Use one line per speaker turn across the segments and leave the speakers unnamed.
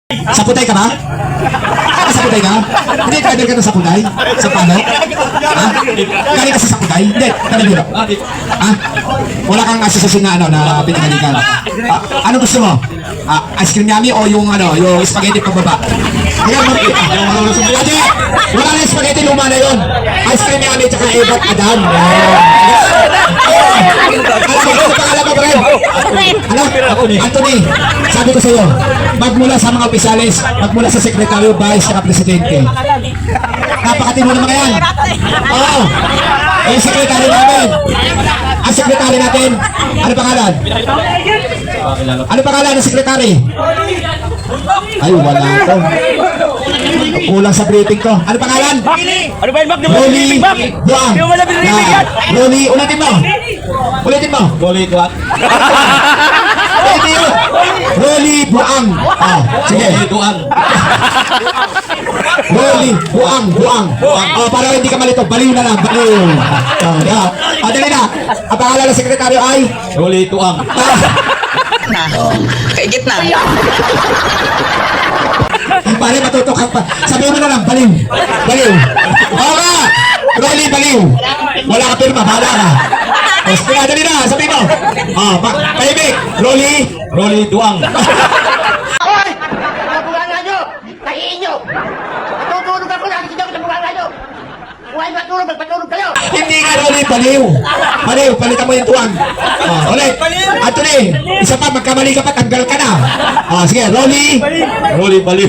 Saputay ka ba? Saputay ka? Hindi, driver ka na saputay? Sa pano? Ha? Galing ka sa saputay? Hindi, kanabiro. Ha? Wala kang asosasyon na na pinagalikan. Ano gusto mo? Ice cream yummy o yung yung spaghetti pababa? Tingnan mo. Ate, wala na spaghetti luma na yun. Ice cream yummy tsaka Ebat Adam. Ano pangalan mo, Brad? Ano? Anthony, sabi ko sa iyo, magmula sa mga opisyalis, magmula sa sekretaryo, vice, saka presidente. Napakatino naman yan. Oo. Yung sekretaryo namin. Ang sekretaryo natin, ano pangalan? Ano pangalan ng sekretary? Ay, wala ko. Kulang sa briefing ko. Ano pangalan?
Ano ba yung
Rolly Buang. Rolly, ulitin mo. Ulitin mo.
Rolly Duang.
Ulitin mo. Rolly Buang. Sige.
Duang.
Rolly Buang. Para hindi ka malito. Baliw na lang. Baliw. Dali na. Ang pangalan ng sekretaryo ay?
Rolly Duang.
Kaigit na.
Pare, matutok pa. Sabihin mo na lang, baliw. Baliw. Oo nga. Rolly, baliw. Wala ka pirma, bahala ka. Dali na, sabihin mo. Paibig.
Rolly Duang.
Hoy! Nabunga nyo! Kahiin nyo! Matutulog ako lagi siya sa bunga nyo! Huwag matulog, magpatulog kayo!
Hindi nga, Rolly, baliw. Baliw, palitan mo yung tuwang. Ulit. Anthony, isa pa, magkamali ka pa, tanggal ka na. Sige, Rolly.
Rolly Baliw.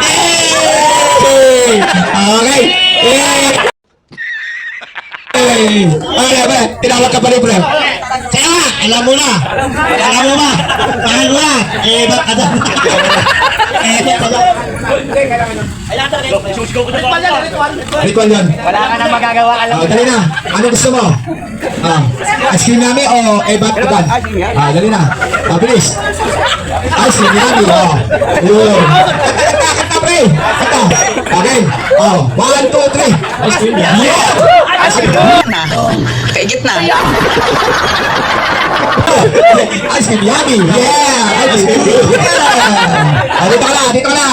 Yay! Okay. Tinawag ka pa rin, pre. Kaya nga, alam mo na. Alam mo ba? Mahal mo na. Ebat Adam. Ritual yan.
Wala ka nang magagawa, alam mo.
Dali na. Ano gusto mo? Ice cream namin o Ebat Adam? Dali na. Bilis. Ice cream namin. Yun. Kata, pre. Kata. Okay. 1, 2, 3. Ice cream namin.
Na. Kaigit na.
Ice cream yummy! Yeah! Ice cream! Dito ka na! Dito ka na! Dito ka na!